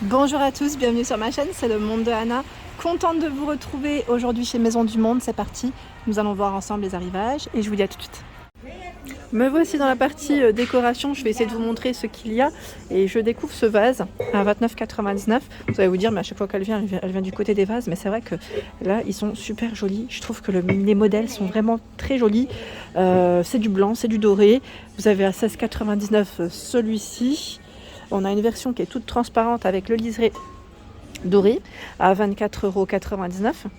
Bonjour à tous, bienvenue sur ma chaîne, c'est le monde de Anna. Contente de vous retrouver aujourd'hui chez Maison du Monde, c'est parti. Nous allons voir ensemble les arrivages et je vous dis à tout de suite. Me voici dans la partie décoration, je vais essayer de vous montrer ce qu'il y a et je découvre ce vase à 29,99 €. Vous allez vous dire, mais à chaque fois qu'elle vient, elle vient du côté des vases, mais c'est vrai que là ils sont super jolis. Je trouve que les modèles sont vraiment très jolis. C'est du blanc, c'est du doré. Vous avez à 16,99 € celui-ci. On a une version qui est toute transparente avec le liseré doré à 24,99 €.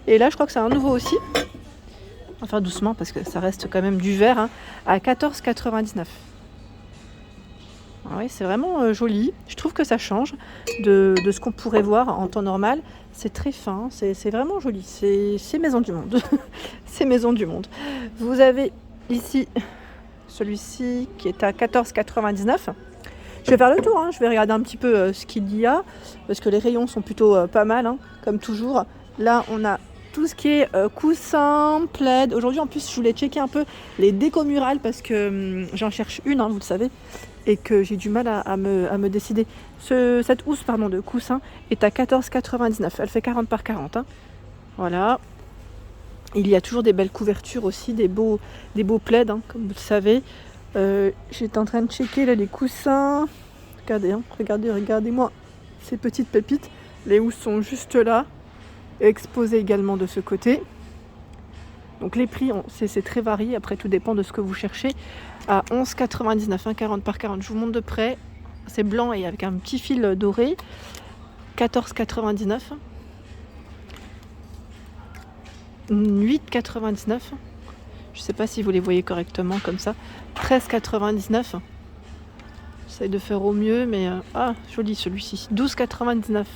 Et là, je crois que c'est un nouveau aussi. Enfin, doucement parce que ça reste quand même du vert, hein, à 14,99 €. Ah oui, c'est vraiment joli. Je trouve que ça change de ce qu'on pourrait voir en temps normal. C'est très fin, c'est vraiment joli. C'est Maison du Monde. C'est Maison du Monde. Vous avez ici celui-ci qui est à 14,99 €. Je vais faire le tour, hein. Je vais regarder un petit peu ce qu'il y a, parce que les rayons sont plutôt pas mal, hein, comme toujours. Là, on a tout ce qui est coussin, plaid. Aujourd'hui, en plus, je voulais checker un peu les décos murales, parce que j'en cherche une, hein, vous le savez, et que j'ai du mal à me décider. Cette housse de coussin est à 14,99 €. Elle fait 40 par 40. Hein. Voilà. Il y a toujours des belles couvertures aussi, des beaux plaids, hein, comme vous le savez. J'étais en train de checker là, les coussins. Regardez, hein, regardez-moi ces petites pépites. Les housses sont juste là, exposées également de ce côté. Donc les prix, c'est très varié. Après, tout dépend de ce que vous cherchez. À 11,99 €, hein, 40 par 40. Je vous montre de près. C'est blanc et avec un petit fil doré. 14,99 €. 8,99 €. Je ne sais pas si vous les voyez correctement comme ça. 13,99 €. J'essaie de faire au mieux, mais joli celui-ci. 12,99 €.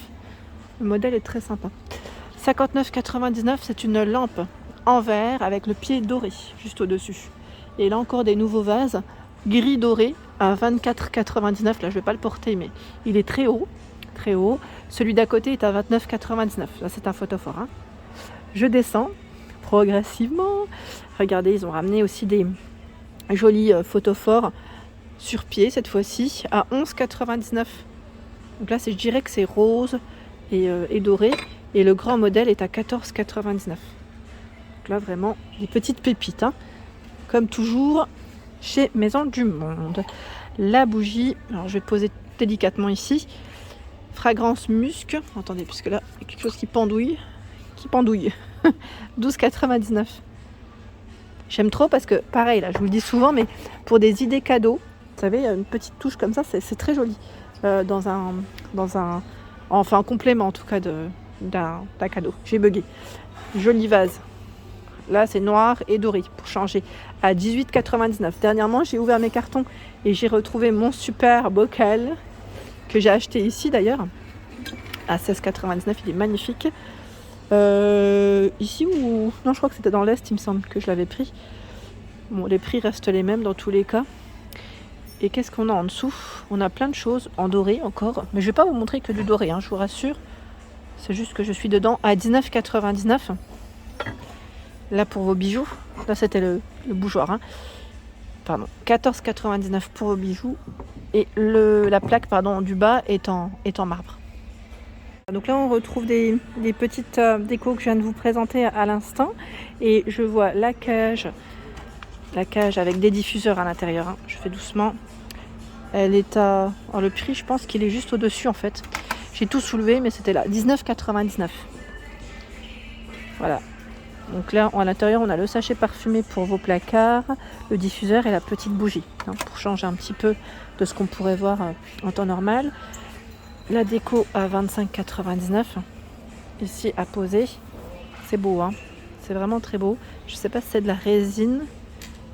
Le modèle est très sympa. 59,99 €, c'est une lampe en verre avec le pied doré juste au-dessus. Et là encore des nouveaux vases gris doré à 24,99 €. Là, je ne vais pas le porter, mais il est très haut, très haut. Celui d'à côté est à 29,99 €. Là, c'est un photophore. Hein. Je descends progressivement. Regardez, ils ont ramené aussi des jolis photophores sur pied cette fois-ci à 11,99 €. Donc là, je dirais que c'est rose et doré. Et le grand modèle est à 14,99 €. Donc là, vraiment, des petites pépites, hein, comme toujours chez Maison du Monde. La bougie, alors je vais poser délicatement ici. Fragrance musc. Attendez, puisque là, il y a quelque chose qui pendouille. 12,99 €. J'aime trop parce que, pareil, là, je vous le dis souvent, mais pour des idées cadeaux, vous savez, une petite touche comme ça, c'est très joli. Enfin, en complément en tout cas d'un cadeau. J'ai bugué. Joli vase. Là, c'est noir et doré pour changer. À 18,99 €. Dernièrement, j'ai ouvert mes cartons et j'ai retrouvé mon super bocal que j'ai acheté ici d'ailleurs. À 16,99 €. Il est magnifique. Ici ou... Non, je crois que c'était dans l'Est, il me semble que je l'avais pris. Bon, les prix restent les mêmes dans tous les cas. Et qu'est-ce qu'on a en dessous? On a plein de choses en doré encore. Mais je vais pas vous montrer que du doré, hein, je vous rassure. C'est juste que je suis dedans à 19,99 €. Là, pour vos bijoux. Là, c'était le bougeoir. Hein. Pardon. 14,99 € pour vos bijoux. Et la plaque du bas est en marbre. Donc là, on retrouve des petites décos que je viens de vous présenter à l'instant. Et je vois la cage avec des diffuseurs à l'intérieur. Hein. Je fais doucement. Elle est à... Alors, le prix, je pense qu'il est juste au-dessus, en fait. J'ai tout soulevé, mais c'était là. 19,99 €. Voilà. Donc là, à l'intérieur, on a le sachet parfumé pour vos placards, le diffuseur et la petite bougie. Hein, pour changer un petit peu de ce qu'on pourrait voir en temps normal. La déco à 25,99 €. Ici à poser. C'est beau, hein. C'est vraiment très beau. Je ne sais pas si c'est de la résine,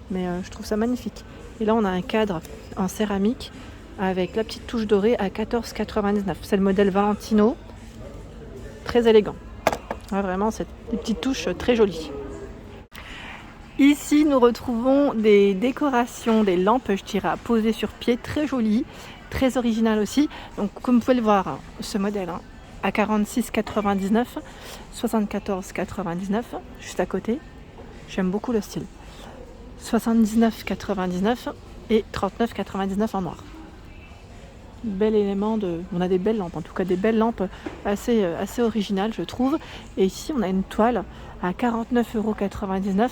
mais je trouve ça magnifique. Et là, on a un cadre en céramique avec la petite touche dorée à 14,99 €. C'est le modèle Valentino. Très élégant. Ouais, vraiment, c'est des petites touches très jolies. Ici, nous retrouvons des décorations, des lampes, je dirais, à poser sur pied, très jolies. Très original aussi. Donc comme vous pouvez le voir, ce modèle à 46,99 €, 74,99 €, juste à côté. J'aime beaucoup le style. 79,99 € et 39,99 € en noir. Bel élément de... On a des belles lampes, en tout cas des belles lampes assez originales, je trouve. Et ici, on a une toile à 49,99 €.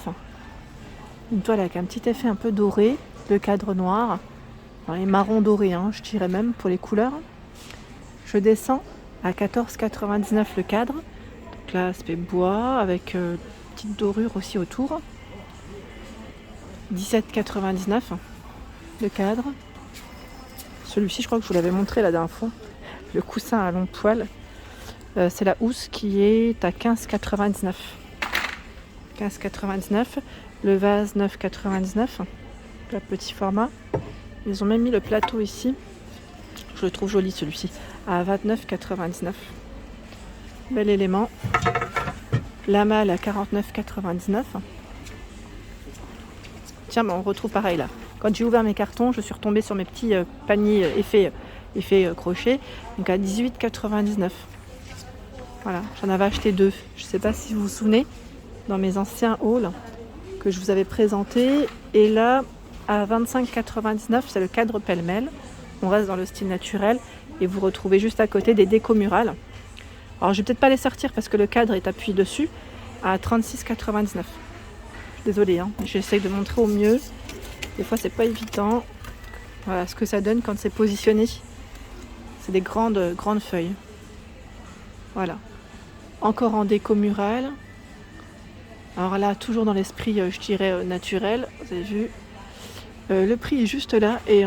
Une toile avec un petit effet un peu doré, le cadre noir, et marron doré, hein, je dirais même pour les couleurs. Je descends à 14,99 € le cadre. Donc là, aspect bois avec petite dorure aussi autour. 17,99 € le cadre. Celui-ci, je crois que je vous l'avais montré la dernière fois. Le coussin à long poil. C'est la housse qui est à 15,99 €. 15,99 €. Le vase 9,99 €. Le petit format. Ils ont même mis le plateau ici. Je le trouve joli celui-ci. À 29,99 €. Bel élément. La malle à 49,99 €. Tiens, on retrouve pareil là. Quand j'ai ouvert mes cartons, je suis retombée sur mes petits paniers effet crochet. Donc à 18,99 €. Voilà, j'en avais acheté 2. Je ne sais pas si vous vous souvenez, dans mes anciens hauls que je vous avais présentés. Et là, à 25,99 €, c'est le cadre pêle-mêle. On reste dans le style naturel. Et vous retrouvez juste à côté des décos murales. Alors je vais peut-être pas les sortir parce que le cadre est appuyé dessus. À 36,99 €. Je suis désolée, hein, j'essaye de montrer au mieux. Des fois c'est pas évident. Voilà ce que ça donne quand c'est positionné. C'est des grandes feuilles. Voilà. Encore en déco murale. Alors là, toujours dans l'esprit, je dirais, naturel. Vous avez vu. Le prix est juste là et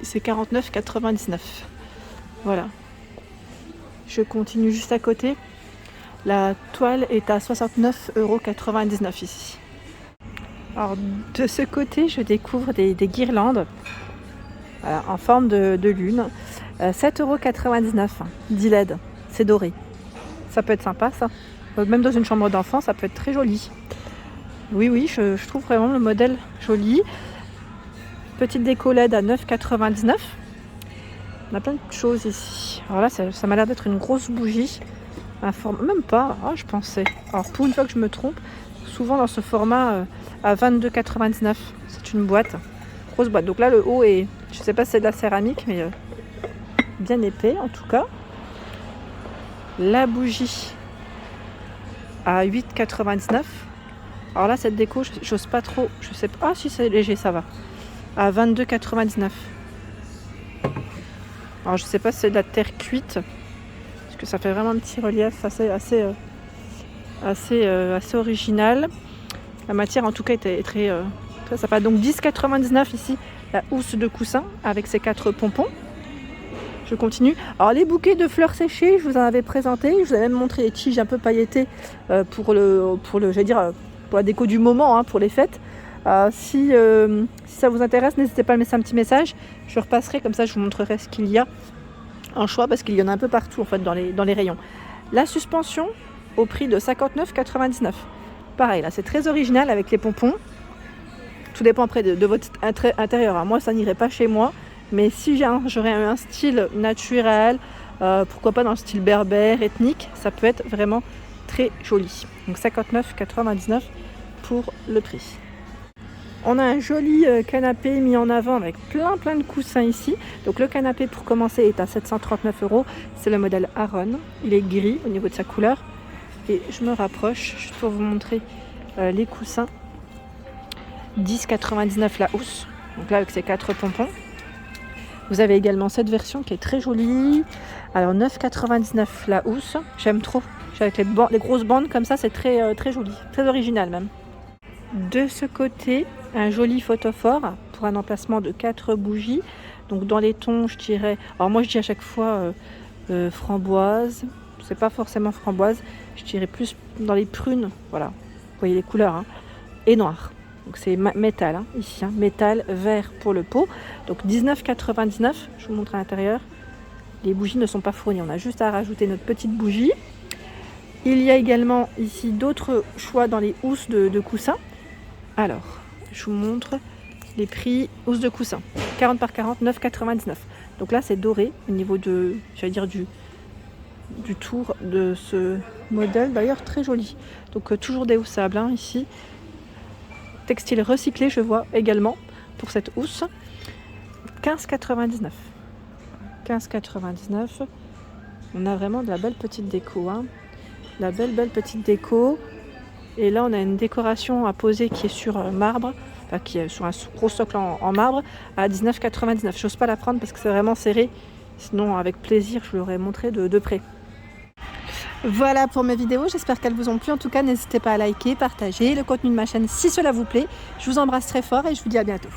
c'est 49,99 €. Voilà. Je continue juste à côté. La toile est à 69,99 € ici. Alors de ce côté, je découvre des guirlandes en forme de lune. 7,99 €. 10 LED. C'est doré. Ça peut être sympa ça. Même dans une chambre d'enfant, ça peut être très joli. Oui, je trouve vraiment le modèle joli. Petite déco LED à 9,99 €. On a plein de choses ici. Alors là, ça m'a l'air d'être une grosse bougie. Même pas, je pensais. Alors pour une fois que je me trompe, souvent dans ce format à 22,99 €. C'est une boîte, grosse boîte. Donc là, le haut est, je sais pas si c'est de la céramique, mais bien épais en tout cas. La bougie à 8,99 €. Alors là, cette déco, j'ose pas trop. Je sais pas. Ah si, c'est léger, ça va. À 22,99 €. Alors je sais pas si c'est de la terre cuite, parce que ça fait vraiment un petit relief assez original. La matière en tout cas est très sympa. Donc 10,99 € ici, la housse de coussin avec ses 4 pompons. Je continue. Alors les bouquets de fleurs séchées, je vous en avais présenté. Je vous avais même montré les tiges un peu pailletées pour la déco du moment, hein, pour les fêtes. Si ça vous intéresse, n'hésitez pas à me laisser un petit message. Je repasserai, comme ça je vous montrerai ce qu'il y a en choix, parce qu'il y en a un peu partout en fait dans les rayons. La suspension au prix de 59,99 €. Pareil, là c'est très original avec les pompons. Tout dépend après de votre intérieur. Alors, moi ça n'irait pas chez moi, mais si j'aurais un style naturel, pourquoi pas dans le style berbère, ethnique, ça peut être vraiment très joli. Donc 59,99 € pour le prix. On a un joli canapé mis en avant avec plein de coussins ici. Donc le canapé pour commencer est à 739 €. C'est le modèle Aron. Il est gris au niveau de sa couleur. Et je me rapproche juste pour vous montrer les coussins. 10,99 € la housse. Donc là avec ses 4 pompons. Vous avez également cette version qui est très jolie. Alors 9,99 € la housse. J'aime trop. Avec les grosses bandes comme ça, c'est très joli. Très original même. De ce côté, un joli photophore pour un emplacement de 4 bougies. Donc dans les tons, je dirais... Alors moi je dis à chaque fois framboise. C'est pas forcément framboise. Je dirais plus dans les prunes. Voilà. Vous voyez les couleurs. Hein. Et noir. Donc c'est métal hein, ici. Hein. Métal vert pour le pot. Donc 19,99 €. Je vous montre à l'intérieur. Les bougies ne sont pas fournies. On a juste à rajouter notre petite bougie. Il y a également ici d'autres choix dans les housses de coussins. Alors, je vous montre les prix housse de coussin. 40 par 40, 9,99 €. Donc là, c'est doré au niveau du tour de ce modèle. D'ailleurs, très joli. Donc toujours des houssables hein, ici. Textile recyclé, je vois également pour cette housse. 15,99 €. 15,99 €. On a vraiment de la belle petite déco, hein. La belle petite déco. Et là on a une décoration à poser qui est sur marbre, enfin qui est sur un gros socle en marbre à 19,99 €. J'ose pas la prendre parce que c'est vraiment serré, sinon avec plaisir je l'aurais montré de près. Voilà pour mes vidéos, j'espère qu'elles vous ont plu. En tout cas, n'hésitez pas à liker, partager le contenu de ma chaîne si cela vous plaît. Je vous embrasse très fort et je vous dis à bientôt.